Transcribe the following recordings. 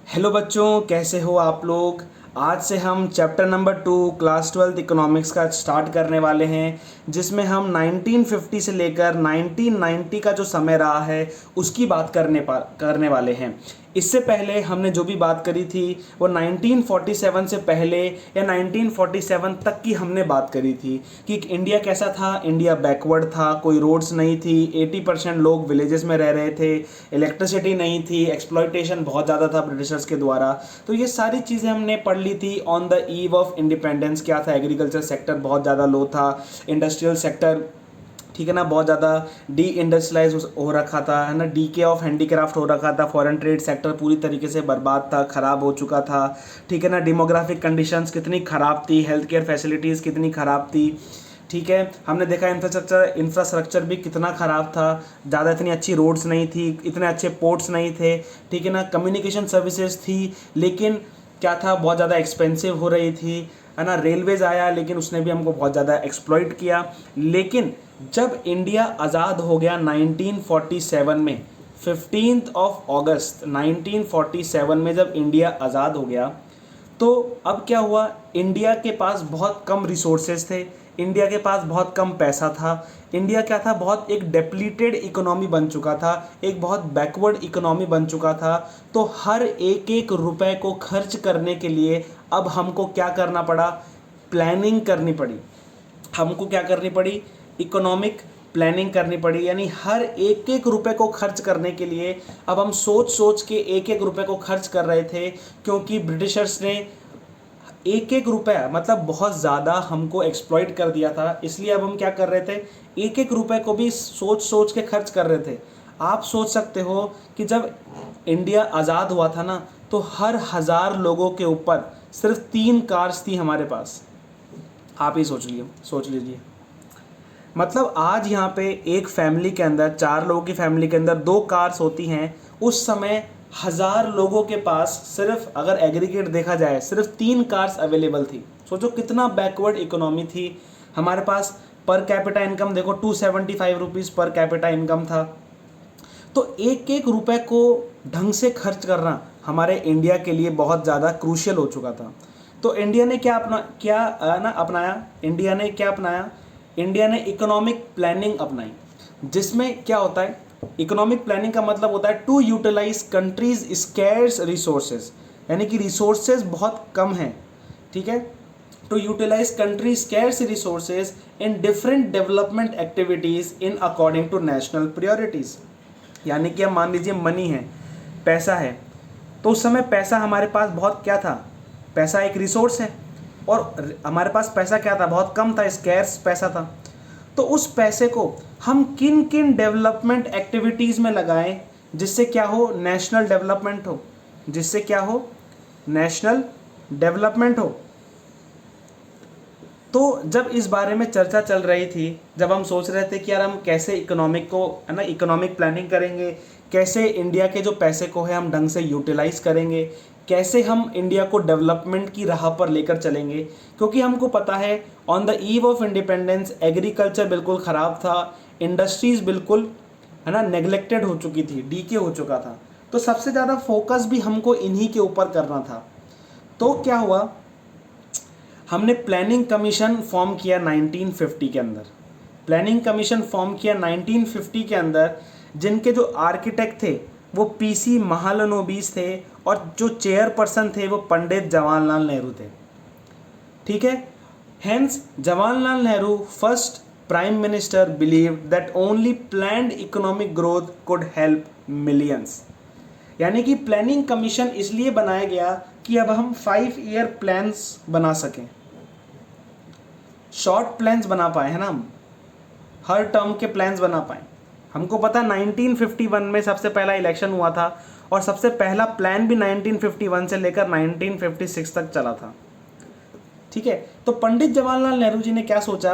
Hello बच्चों, कैसे हो आप लोग। आज से हम चैप्टर नंबर 2 क्लास 12 इकोनॉमिक्स का स्टार्ट करने वाले हैं, जिसमें हम 1950 से लेकर 1990 का जो समय रहा है उसकी बात करने वाले हैं। इससे पहले हमने जो भी बात करी थी वो 1947 से पहले या 1947 तक की हमने बात करी थी कि इंडिया कैसा था। इंडिया बैकवर्ड था, कोई रोड्स नहीं थी, 80% लोग विलेजेस में रह रहे थे, इलेक्ट्रिसिटी नहीं थी, एक्सप्लॉयटेशन बहुत ज़्यादा था ब्रिटिशर्स के द्वारा। तो ये सारी चीज़ें हमने पढ़ ली थी। On the eve of independence क्या था, एग्रीकल्चर सेक्टर बहुत ज़्यादा लो था, इंडस्ट्रियल सेक्टर ठीक है ना बहुत ज़्यादा डी इंडस्ट्रियलाइज हो रखा था, है ना, डीके ऑफ हैंडीक्राफ्ट हो रखा था, फॉरेन ट्रेड सेक्टर पूरी तरीके से बर्बाद था, ख़राब हो चुका था, ठीक है ना। डेमोग्राफिक कंडीशंस कितनी ख़राब थी, हेल्थ केयर फैसिलिटीज़ कितनी ख़राब थी, ठीक है। हमने देखा इंफ्रास्ट्रक्चर भी कितना ख़राब था, ज़्यादा इतनी अच्छी रोड्स नहीं थी, इतने अच्छे पोर्ट्स नहीं थे, ठीक है ना। कम्युनिकेशन सर्विसेज थी लेकिन क्या था, बहुत ज़्यादा एक्सपेंसिव हो रही थी, है ना। रेलवेज आया लेकिन उसने भी हमको बहुत ज़्यादा एक्सप्लॉइट किया। लेकिन जब इंडिया आज़ाद हो गया 1947 में, 15 अगस्त 1947 में जब इंडिया आज़ाद हो गया, तो अब क्या हुआ, इंडिया के पास बहुत कम रिसोर्सेज थे, इंडिया के पास बहुत कम पैसा था, इंडिया क्या था, बहुत एक डेप्लीटेड इकोनॉमी बन चुका था, एक बहुत बैकवर्ड इकोनॉमी बन चुका था। तो हर एक एक रुपए को खर्च करने के लिए अब हमको क्या करना पड़ा, प्लानिंग करनी पड़ी। हमको क्या करनी पड़ी, इकोनॉमिक प्लानिंग करनी पड़ी। यानी हर एक एक रुपए को खर्च करने के लिए अब हम सोच सोच के एक एक रुपए को खर्च कर रहे थे, क्योंकि ब्रिटिशर्स ने एक एक रुपया मतलब बहुत ज़्यादा हमको एक्सप्लॉइट कर दिया था। इसलिए अब हम क्या कर रहे थे, एक एक रुपए को भी सोच सोच के खर्च कर रहे थे। आप सोच सकते हो कि जब इंडिया आज़ाद हुआ था ना, तो हर 1000 लोगों के ऊपर सिर्फ 3 कार्स थी हमारे पास। आप ही सोच लीजिए। मतलब आज यहाँ पे एक फैमिली के अंदर, 4 लोगों की फैमिली के अंदर 2 कार्स होती हैं। उस समय 1000 लोगों के पास सिर्फ, अगर एग्रीगेट देखा जाए, सिर्फ 3 कार्स अवेलेबल थी। सोचो कितना बैकवर्ड इकोनॉमी थी। हमारे पास पर कैपिटा इनकम देखो 275 रुपीज़ पर कैपिटा इनकम था। तो एक एक रुपए को ढंग से खर्च करना हमारे इंडिया के लिए बहुत ज़्यादा क्रूशियल हो चुका था। तो इंडिया ने अपनाया, इंडिया ने इकोनॉमिक प्लानिंग अपनाई, जिसमें क्या होता है, इकोनॉमिक प्लानिंग का मतलब होता है to utilise country's scarce resources, यानी कि रिसोर्सेज बहुत कम हैं, ठीक है। To utilise country scarce resources in different development activities in according to national priorities. यानी कि अब मान लीजिए मनी है, पैसा है, तो उस समय पैसा हमारे पास बहुत क्या था, पैसा एक रिसोर्स है, और हमारे पास पैसा क्या था, बहुत कम था, स्कैर्स पैसा था। तो उस पैसे को हम किन किन डेवलपमेंट एक्टिविटीज़ में लगाएं जिससे क्या हो, नेशनल डेवलपमेंट हो, जिससे क्या हो, नेशनल डेवलपमेंट हो। तो जब इस बारे में चर्चा चल रही थी, जब हम सोच रहे थे कि यार हम कैसे इकोनॉमिक को, है ना, इकोनॉमिक प्लानिंग करेंगे, कैसे इंडिया के जो पैसे को है हम ढंग से यूटिलाइज करेंगे, कैसे हम इंडिया को डेवलपमेंट की राह पर लेकर चलेंगे। क्योंकि हमको पता है on the eve of independence agriculture बिल्कुल ख़राब था, इंडस्ट्रीज़ बिल्कुल, है ना, नेग्लेक्टेड हो चुकी थी, डीके हो चुका था। तो सबसे ज़्यादा फोकस भी हमको इन्हीं के ऊपर करना था। तो क्या हुआ, हमने प्लानिंग कमीशन फॉर्म किया 1950 के अंदर। प्लानिंग कमीशन फॉर्म किया 1950 के अंदर, जिनके जो आर्किटेक्ट थे वो पीसी महालनोबिस थे, और जो चेयरपर्सन थे वो पंडित जवाहरलाल नेहरू थे, ठीक है। Hence Jawaharlal Nehru first prime minister believed that only planned economic growth could help millions. यानी कि प्लानिंग कमीशन इसलिए बनाया गया कि अब हम 5 ईयर प्लान्स बना सकें, शॉर्ट प्लान्स बना पाए, है ना, हम हर टर्म के प्लान्स बना पाए। हमको पता 1951 में सबसे पहला इलेक्शन हुआ था, और सबसे पहला प्लान भी 1951 से लेकर 1956 तक चला था, ठीक है। तो पंडित जवाहरलाल नेहरू जी ने क्या सोचा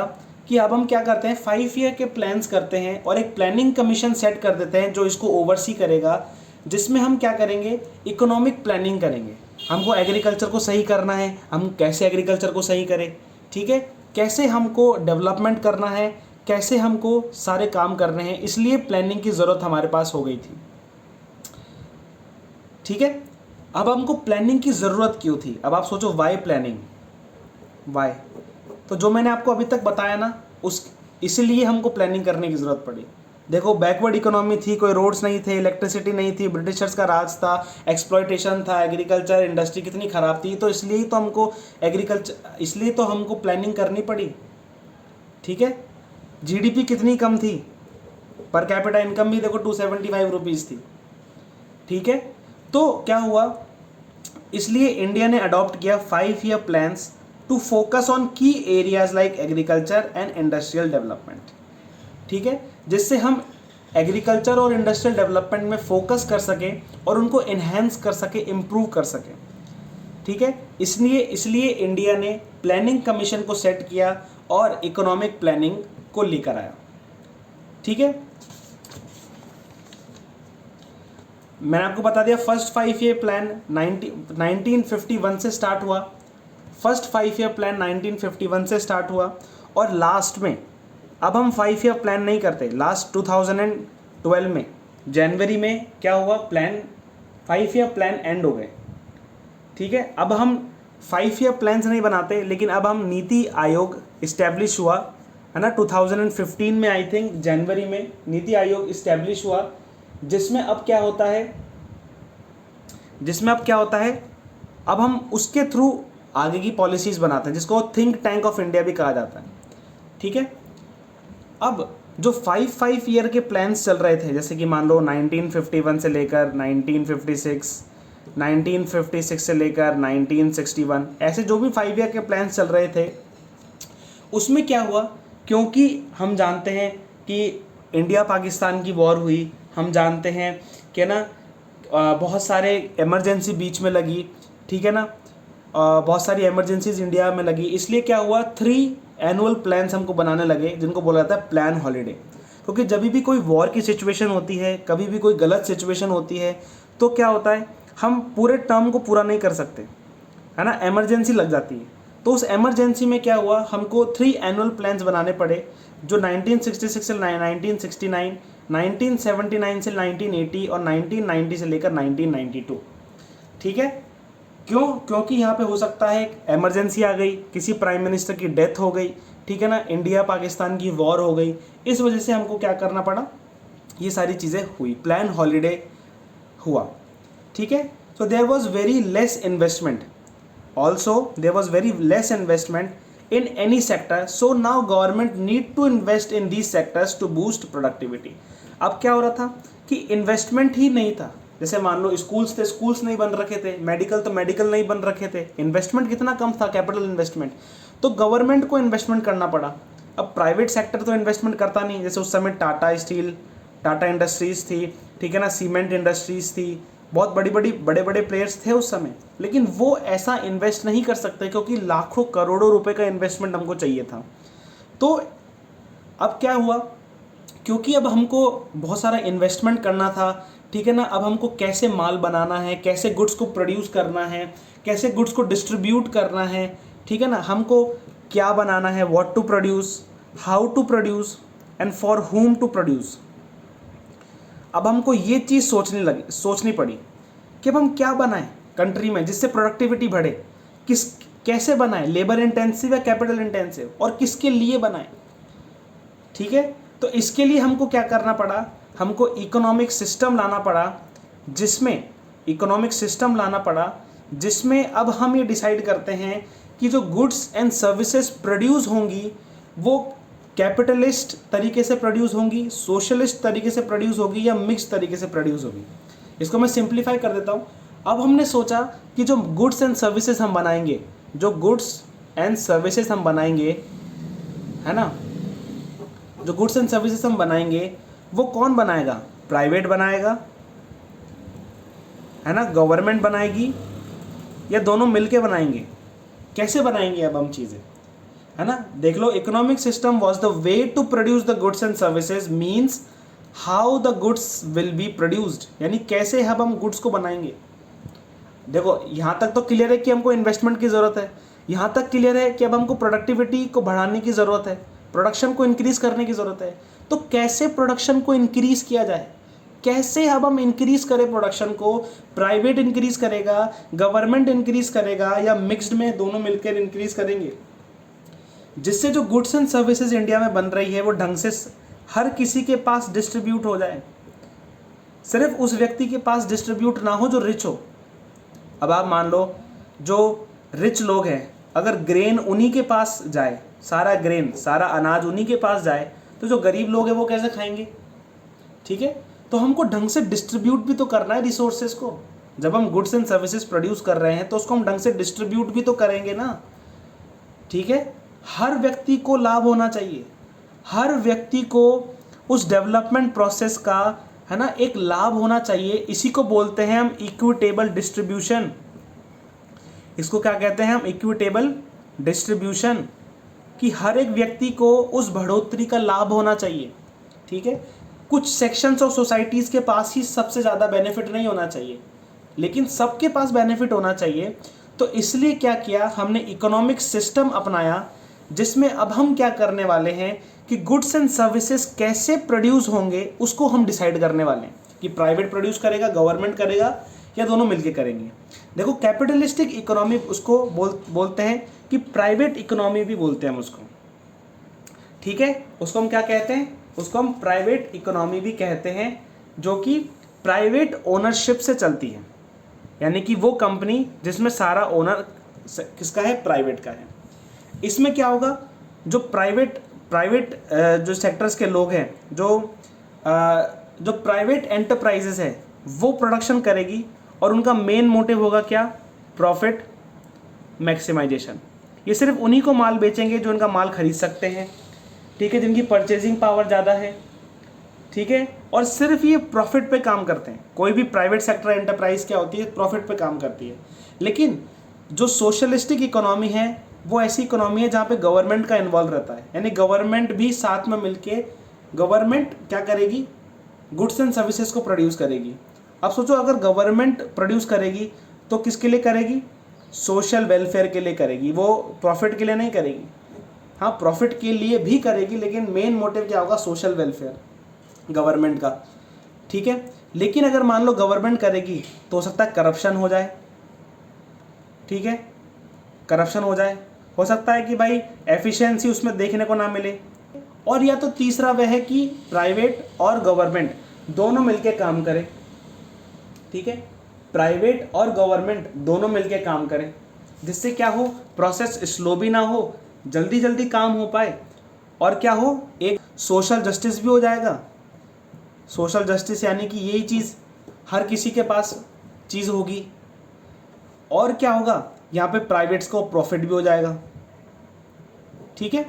कि अब हम क्या करते हैं, 5 ईयर के प्लान्स करते हैं और एक प्लानिंग कमीशन सेट कर देते हैं जो इसको ओवरसी करेगा, जिसमें हम क्या करेंगे, इकोनॉमिक प्लानिंग करेंगे। हमको एग्रीकल्चर को सही करना है, हम कैसे एग्रीकल्चर को सही करें, ठीक है, कैसे हमको डेवलपमेंट करना है, कैसे हमको सारे काम करने हैं, इसलिए प्लानिंग की ज़रूरत हमारे पास हो गई थी, ठीक है। अब हमको प्लानिंग की ज़रूरत क्यों थी? अब आप सोचो वाई प्लानिंग, वाई, तो जो मैंने आपको अभी तक बताया ना, उस इसलिए हमको प्लानिंग करने की ज़रूरत पड़ी। देखो बैकवर्ड इकोनॉमी थी, कोई रोड्स नहीं थे, इलेक्ट्रिसिटी नहीं थी, ब्रिटिशर्स का राज था, एक्सप्लॉयटेशन था, एग्रीकल्चर इंडस्ट्री कितनी ख़राब थी, तो इसलिए तो हमको इसलिए तो हमको प्लानिंग करनी पड़ी। ठीक है, जीडीपी कितनी कम थी, पर कैपिटा इनकम भी देखो 275 रुपीज़ थी। ठीक है, तो क्या हुआ, इसलिए इंडिया ने अडॉप्ट किया 5 year plans to focus on key areas like agriculture and industrial development. ठीक है, जिससे हम एग्रीकल्चर और इंडस्ट्रियल डेवलपमेंट में फोकस कर सकें और उनको इन्हेंस कर सके, इम्प्रूव कर सकें। ठीक है, इसलिए इंडिया ने प्लानिंग कमीशन को सेट किया और इकोनॉमिक प्लानिंग को लेकर आया। ठीक है, मैंने आपको बता दिया फर्स्ट 5 ईयर प्लान 1951 से स्टार्ट हुआ। फर्स्ट 5 ईयर प्लान 1951 से स्टार्ट हुआ और लास्ट में, अब हम 5 ईयर प्लान नहीं करते, लास्ट 2012 में जनवरी में क्या हुआ, प्लान 5 ईयर प्लान एंड हो गए। ठीक है, अब हम 5 ईयर प्लान्स नहीं बनाते, लेकिन अब हम नीति आयोग इस्टेब्लिश हुआ है ना, 2015 में आई थिंक जनवरी में नीति आयोग इस्टेब्लिश हुआ, जिसमें अब क्या होता है, अब हम उसके थ्रू आगे की पॉलिसीज़ बनाते हैं, जिसको थिंक टैंक ऑफ इंडिया भी कहा जाता है। ठीक है, अब जो 5 ईयर के प्लान्स चल रहे थे, जैसे कि मान लो 1951 से लेकर 1956, 1956 से लेकर 1961, ऐसे जो भी 5 ईयर के प्लान्स चल रहे थे, उसमें क्या हुआ, क्योंकि हम जानते हैं कि इंडिया पाकिस्तान की वॉर हुई, हम जानते हैं कि ना बहुत सारे इमरजेंसी बीच में लगी। ठीक है ना, बहुत सारी इमरजेंसीज इंडिया में लगी, इसलिए क्या हुआ, 3 एनुअल प्लान्स हमको बनाने लगे, जिनको बोला जाता है प्लान हॉलीडे। क्योंकि जब भी कोई वॉर की सिचुएशन होती है, कभी भी कोई गलत सिचुएशन होती है, तो क्या होता है, हम पूरे टर्म को पूरा नहीं कर सकते, है ना, इमरजेंसी लग जाती है। तो उस इमरजेंसी में क्या हुआ, हमको 3 एनुअल प्लान्स बनाने पड़े, जो 1966 से 1969, 1979 से 1980 और 1990 से लेकर 1992। ठीक है, क्योंकि यहाँ पे हो सकता है इमरजेंसी आ गई, किसी प्राइम मिनिस्टर की डेथ हो गई, ठीक है ना, इंडिया पाकिस्तान की वॉर हो गई, इस वजह से हमको क्या करना पड़ा, ये सारी चीज़ें हुई, प्लान हॉलीडे हुआ। ठीक है, so there was very less investment, also there was very less investment in any sector, so now government need to invest in these sectors to boost productivity. अब क्या हो रहा था कि इन्वेस्टमेंट ही नहीं था, जैसे मान लो स्कूल्स थे, स्कूल्स नहीं बन रखे थे, मेडिकल तो मेडिकल नहीं बन रखे थे, इन्वेस्टमेंट कितना कम था, कैपिटल इन्वेस्टमेंट, तो गवर्नमेंट को इन्वेस्टमेंट करना पड़ा। अब प्राइवेट सेक्टर तो इन्वेस्टमेंट करता नहीं, जैसे उस समय टाटा स्टील, टाटा इंडस्ट्रीज़ थी, ठीक है ना, सीमेंट इंडस्ट्रीज़ थी, बहुत बड़े बड़े प्लेयर्स थे उस समय, लेकिन वो ऐसा इन्वेस्ट नहीं कर सकते क्योंकि लाखों करोड़ों रुपए का इन्वेस्टमेंट हमको चाहिए था। तो अब क्या हुआ, क्योंकि अब हमको बहुत सारा इन्वेस्टमेंट करना था, ठीक है ना, अब हमको कैसे माल बनाना है, कैसे गुड्स को प्रोड्यूस करना है, कैसे गुड्स को डिस्ट्रीब्यूट करना है, ठीक है ना, हमको क्या बनाना है, what to produce, how to produce and for whom to produce. अब हमको ये चीज़ सोचनी पड़ी कि अब हम क्या बनाएं कंट्री में जिससे प्रोडक्टिविटी बढ़े, कैसे बनाएं, लेबर इंटेंसिव या कैपिटल इंटेंसिव, और किसके लिए बनाएं। ठीक है, तो इसके लिए हमको क्या करना पड़ा, हमको इकोनॉमिक सिस्टम लाना पड़ा, जिसमें अब हम ये डिसाइड करते हैं कि जो गुड्स एंड सर्विसेज प्रोड्यूस होंगी वो कैपिटलिस्ट तरीके से प्रोड्यूस होंगी, सोशलिस्ट तरीके से प्रोड्यूस होगी, या मिक्स तरीके से प्रोड्यूस होगी। इसको मैं सिंप्लीफाई कर देता हूँ। अब हमने सोचा कि जो गुड्स एंड सर्विसेज हम बनाएंगे, है ना, जो गुड्स एंड सर्विसेज हम बनाएंगे वो कौन बनाएगा, प्राइवेट बनाएगा, है ना, गवर्नमेंट बनाएगी, या दोनों मिलके बनाएंगे, कैसे बनाएंगे अब हम चीज़ें, है ना। देख लो, economic system was the way to produce the goods and services means how the goods will be produced, यानी कैसे अब हम गुड्स को बनाएंगे। देखो यहाँ तक तो क्लियर है कि हमको इन्वेस्टमेंट की ज़रूरत है, यहाँ तक क्लियर है कि अब हमको प्रोडक्टिविटी को बढ़ाने की ज़रूरत है, प्रोडक्शन को इंक्रीज़ करने की ज़रूरत है। तो कैसे प्रोडक्शन को इंक्रीज़ किया जाए, कैसे अब हम इंक्रीज करें प्रोडक्शन को, प्राइवेट इंक्रीज करेगा, गवर्नमेंट इंक्रीज करेगा, या मिक्स्ड में दोनों मिलकर इंक्रीज करेंगे, जिससे जो गुड्स एंड सर्विसेज इंडिया में बन रही है वो ढंग से हर किसी के पास डिस्ट्रीब्यूट हो जाए, सिर्फ उस व्यक्ति के पास डिस्ट्रीब्यूट ना हो जो रिच हो। अब आप मान लो जो रिच लोग हैं, अगर ग्रेन उन्हीं के पास जाए, सारा ग्रेन, सारा अनाज उन्हीं के पास जाए, तो जो गरीब लोग हैं वो कैसे खाएंगे? ठीक है, तो हमको ढंग से डिस्ट्रीब्यूट भी तो करना है रिसोर्सेज को। जब हम गुड्स एंड सर्विसेज प्रोड्यूस कर रहे हैं तो उसको हम ढंग से डिस्ट्रीब्यूट भी तो करेंगे ना। ठीक है, हर व्यक्ति को लाभ होना चाहिए, हर व्यक्ति को उस डेवलपमेंट प्रोसेस का, है ना, एक लाभ होना चाहिए। इसी को बोलते हैं हम इक्विटेबल डिस्ट्रीब्यूशन। इसको क्या कहते हैं हम? इक्विटेबल डिस्ट्रीब्यूशन, कि हर एक व्यक्ति को उस बढ़ोतरी का लाभ होना चाहिए। ठीक है, कुछ सेक्शंस ऑफ सोसाइटीज़ के पास ही सबसे ज़्यादा बेनिफिट नहीं होना चाहिए, लेकिन सबके पास बेनिफिट होना चाहिए। तो इसलिए क्या किया हमने? इकोनॉमिक सिस्टम अपनाया, जिसमें अब हम क्या करने वाले हैं कि गुड्स एंड सर्विसेज कैसे प्रोड्यूस होंगे उसको हम डिसाइड करने वाले हैं, कि प्राइवेट प्रोड्यूस करेगा, गवर्नमेंट करेगा, या दोनों मिलके करेंगे। देखो, कैपिटलिस्टिक इकोनॉमी उसको बोलते हैं, कि प्राइवेट इकोनॉमी भी बोलते हैं हम उसको। ठीक है, उसको हम क्या कहते हैं? उसको हम प्राइवेट इकोनॉमी भी कहते हैं, जो कि प्राइवेट ओनरशिप से चलती है, यानी कि वो कंपनी जिसमें सारा ओनर किसका है? प्राइवेट का है। इसमें क्या होगा? जो प्राइवेट जो सेक्टर्स के लोग हैं, जो प्राइवेट एंटरप्राइजेस है, वो प्रोडक्शन करेगी, और उनका मेन मोटिव होगा क्या? Profit maximisation. ये सिर्फ उन्हीं को माल बेचेंगे जो इनका माल खरीद सकते हैं। ठीक है, जिनकी परचेजिंग पावर ज़्यादा है। ठीक है, और सिर्फ ये प्रॉफिट पे काम करते हैं। कोई भी प्राइवेट सेक्टर एंटरप्राइज क्या होती है? प्रॉफिट पे काम करती है। लेकिन जो सोशलिस्टिक इकोनॉमी है वो ऐसी इकोनॉमी है जहाँ पे गवर्नमेंट का इन्वॉल्व रहता है, यानी गवर्नमेंट भी साथ में मिलके, गवर्नमेंट क्या करेगी? गुड्स एंड सर्विसेज को प्रोड्यूस करेगी। अब सोचो, अगर गवर्नमेंट प्रोड्यूस करेगी तो किसके लिए करेगी? सोशल वेलफेयर के लिए करेगी, वो प्रॉफिट के लिए नहीं करेगी। हाँ, प्रॉफिट के लिए भी करेगी, लेकिन मेन मोटिव क्या होगा? सोशल वेलफेयर गवर्नमेंट का। ठीक है, लेकिन अगर मान लो गवर्नमेंट करेगी तो हो सकता है करप्शन हो जाए। ठीक है, करप्शन हो सकता है कि भाई एफिशिएंसी उसमें देखने को ना मिले। और या तो तीसरा वह है कि प्राइवेट और गवर्नमेंट दोनों मिलकर काम करें। ठीक है, प्राइवेट और गवर्नमेंट दोनों मिलकर काम करें, जिससे क्या हो? प्रोसेस स्लो भी ना हो, जल्दी जल्दी काम हो पाए, और क्या हो? एक सोशल जस्टिस भी हो जाएगा। सोशल जस्टिस यानी कि यही चीज़, हर किसी के पास चीज़ होगी, और क्या होगा? यहाँ पे प्राइवेट्स को प्रॉफिट भी हो जाएगा। ठीक है,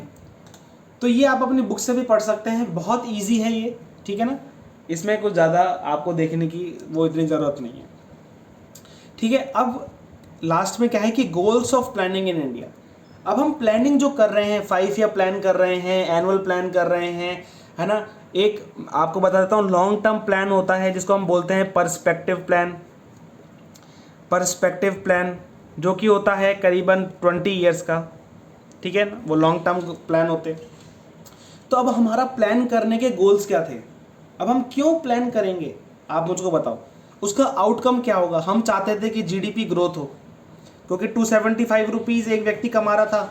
तो ये आप अपनी बुक से भी पढ़ सकते हैं, बहुत इजी है ये। ठीक है ना, इसमें कुछ ज़्यादा आपको देखने की वो इतनी ज़रूरत नहीं है। ठीक है, अब लास्ट में क्या है कि goals of planning in India. अब हम प्लानिंग जो कर रहे हैं, 5 ईयर प्लान कर रहे हैं, एनुअल प्लान कर रहे हैं, है ना। एक आपको बता देता हूँ, लॉन्ग टर्म प्लान होता है जिसको हम बोलते हैं पर्सपेक्टिव प्लान। पर्सपेक्टिव प्लान जो कि होता है करीबन 20 ईयर्स का। ठीक है ना, वो लॉन्ग टर्म प्लान होते। तो अब हमारा प्लान करने के गोल्स क्या थे? अब हम क्यों प्लान करेंगे, आप मुझको बताओ। उसका आउटकम क्या होगा? हम चाहते थे कि जीडीपी ग्रोथ हो, क्योंकि 275 रुपीज़ एक व्यक्ति कमा रहा था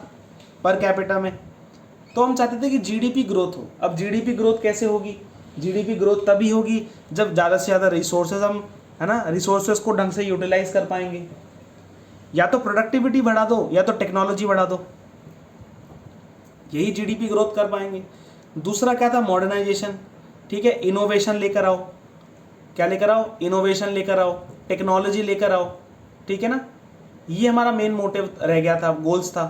पर कैपिटा में, तो हम चाहते थे कि जीडीपी ग्रोथ हो। अब जीडीपी ग्रोथ कैसे होगी? जीडीपी ग्रोथ तभी होगी जब ज़्यादा से ज़्यादा रिसोर्सेज हम, है ना, रिसोर्सेज को ढंग से यूटिलाइज कर पाएंगे। या तो प्रोडक्टिविटी बढ़ा दो या तो टेक्नोलॉजी बढ़ा दो, यही जीडीपी ग्रोथ कर पाएंगे। दूसरा क्या था? मॉडर्नाइजेशन। ठीक है, इनोवेशन लेकर आओ। क्या लेकर आओ? इनोवेशन लेकर आओ, टेक्नोलॉजी लेकर आओ। ठीक है ना, ये हमारा मेन मोटिव रह गया था, गोल्स था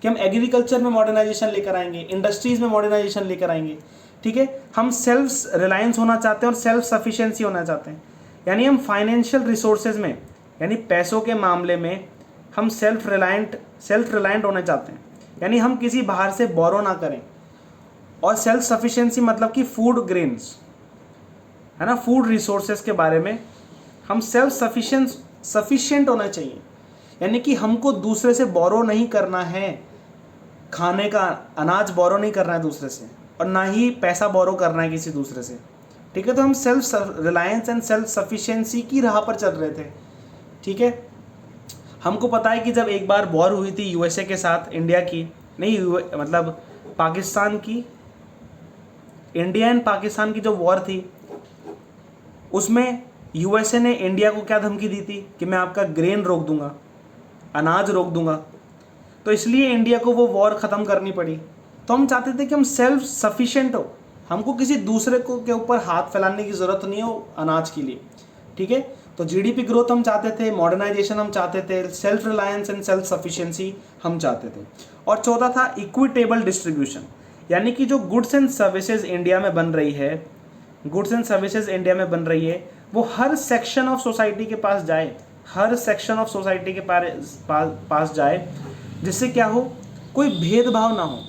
कि हम एग्रीकल्चर में मॉडर्नाइजेशन लेकर आएंगे, इंडस्ट्रीज में मॉडर्नाइजेशन लेकर आएंगे। ठीक है, हम सेल्फ रिलायंस होना चाहते हैं और सेल्फ सफिशिएंसी होना चाहते हैं, यानी हम फाइनेंशियल रिसोर्सेज में, यानी पैसों के मामले में हम सेल्फ रिलायंट होना चाहते हैं, यानी हम किसी बाहर से बोरो ना करें। और सेल्फ सफिशिएंसी मतलब कि फूड ग्रेन्स, है ना, फूड रिसोर्सेज के बारे में हम सेल्फ सफिशिएंट होना चाहिए, यानी कि हमको दूसरे से बोरो नहीं करना है, खाने का अनाज बोरो नहीं करना है दूसरे से, और ना ही पैसा बोरो करना है किसी दूसरे से। ठीक है। तो हम self reliance and self sufficiency की राह पर चल रहे थे, ठीक है। हमको पता है कि जब एक बार वॉर हुई थी यूएसए के साथ, इंडिया की नहीं, मतलब पाकिस्तान की, इंडिया एंड पाकिस्तान की जो वॉर थी, उसमें यूएसए ने इंडिया को क्या धमकी दी थी कि मैं आपका ग्रेन रोक दूंगा, अनाज रोक दूंगा। तो इसलिए इंडिया को वो वॉर ख़त्म करनी पड़ी। तो हम चाहते थे कि हम सेल्फ सफिशिएंट हो, हमको किसी दूसरे को के ऊपर हाथ फैलाने की ज़रूरत नहीं हो अनाज के लिए, ठीक है। तो जीडीपी ग्रोथ हम चाहते थे, मॉडर्नाइजेशन हम चाहते थे, self reliance and self sufficiency हम चाहते थे। और चौथा था इक्विटेबल डिस्ट्रीब्यूशन, यानी कि जो गुड्स एंड सर्विसेज इंडिया में बन रही है, गुड्स एंड सर्विसेज इंडिया में बन रही है, वो हर सेक्शन ऑफ सोसाइटी के पास जाए, हर सेक्शन ऑफ सोसाइटी के पास जाए, जिससे क्या हो, कोई भेदभाव ना हो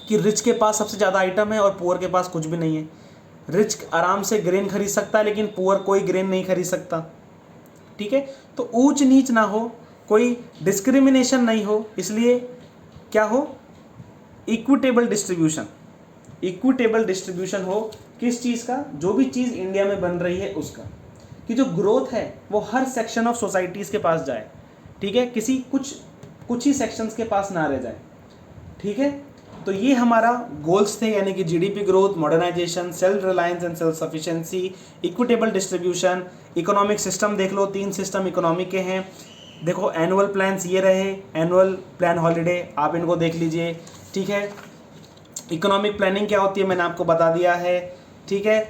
कि रिच के पास सबसे ज़्यादा आइटम है और पुअर के पास कुछ भी नहीं है। रिच आराम से ग्रेन खरीद सकता है लेकिन पुअर कोई ग्रेन नहीं खरीद सकता, ठीक है। तो ऊंच नीच ना हो, कोई डिस्क्रिमिनेशन नहीं हो, इसलिए क्या हो, इक्विटेबल डिस्ट्रीब्यूशन, इक्विटेबल डिस्ट्रीब्यूशन हो। किस चीज़ का, जो भी चीज़ इंडिया में बन रही है उसका, कि जो ग्रोथ है वो हर सेक्शन ऑफ सोसाइटीज़ के पास जाए, ठीक है, किसी कुछ ही सेक्शंस के पास ना रह जाए, ठीक है। तो ये हमारा गोल्स थे, यानी कि GDP growth, modernisation, self reliance and self sufficiency, equitable distribution. Economic system देख लो, 3 सिस्टम इकोनॉमिक के हैं। देखो एनुअल प्लान्स ये रहे, एनुअल प्लान हॉलीडे, आप इनको देख लीजिए, ठीक है। इकोनॉमिक प्लानिंग क्या होती है मैंने आपको बता दिया है, ठीक है।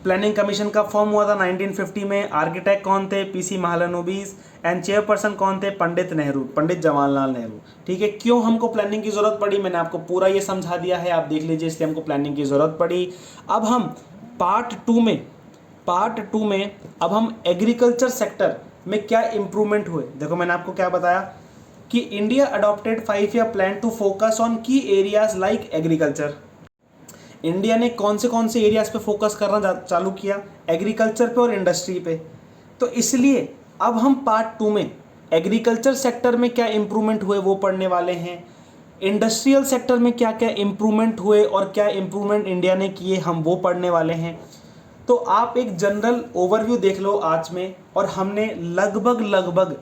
प्लानिंग कमीशन का फॉर्म हुआ था 1950 में। आर्किटेक्ट कौन थे, पीसी महालनोबिस, एंड चेयरपर्सन कौन थे, पंडित नेहरू, पंडित जवाहरलाल नेहरू, ठीक है। क्यों हमको प्लानिंग की ज़रूरत पड़ी, मैंने आपको पूरा ये समझा दिया है, आप देख लीजिए, इसलिए हमको प्लानिंग की ज़रूरत पड़ी। अब हम पार्ट टू में अब हम एग्रीकल्चर सेक्टर में क्या इम्प्रूवमेंट हुए। देखो मैंने आपको क्या बताया कि India adopted 5 year plan to focus on key areas like agriculture. India ने कौन से एरियाज पे फोकस करना चालू किया, एग्रीकल्चर पे और इंडस्ट्री पे। तो इसलिए अब हम पार्ट 2 में एग्रीकल्चर सेक्टर में क्या इम्प्रूवमेंट हुए वो पढ़ने वाले हैं, इंडस्ट्रियल सेक्टर में क्या क्या इम्प्रूवमेंट हुए और क्या इम्प्रूवमेंट इंडिया ने किए हम वो पढ़ने वाले हैं। तो आप एक जनरल ओवरव्यू देख लो आज में, और हमने लगभग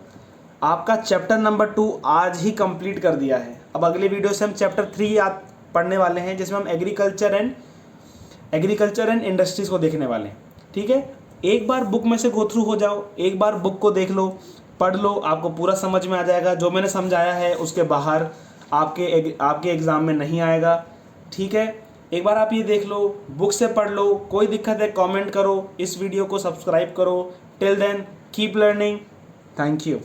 आपका चैप्टर नंबर 2 आज ही कंप्लीट कर दिया है। अब अगले वीडियो से हम चैप्टर 3 पढ़ने वाले हैं, जिसमें हम एग्रीकल्चर एंड इंडस्ट्रीज़ को देखने वाले हैं, ठीक है। एक बार बुक में से गो थ्रू हो जाओ, एक बार बुक को देख लो, पढ़ लो, आपको पूरा समझ में आ जाएगा। जो मैंने समझाया है उसके बाहर आपके एग्ज़ाम में नहीं आएगा, ठीक है। एक बार आप ये देख लो, बुक से पढ़ लो, कोई दिक्कत है कमेंट करो, इस वीडियो को सब्सक्राइब करो। Till then keep learning, thank you.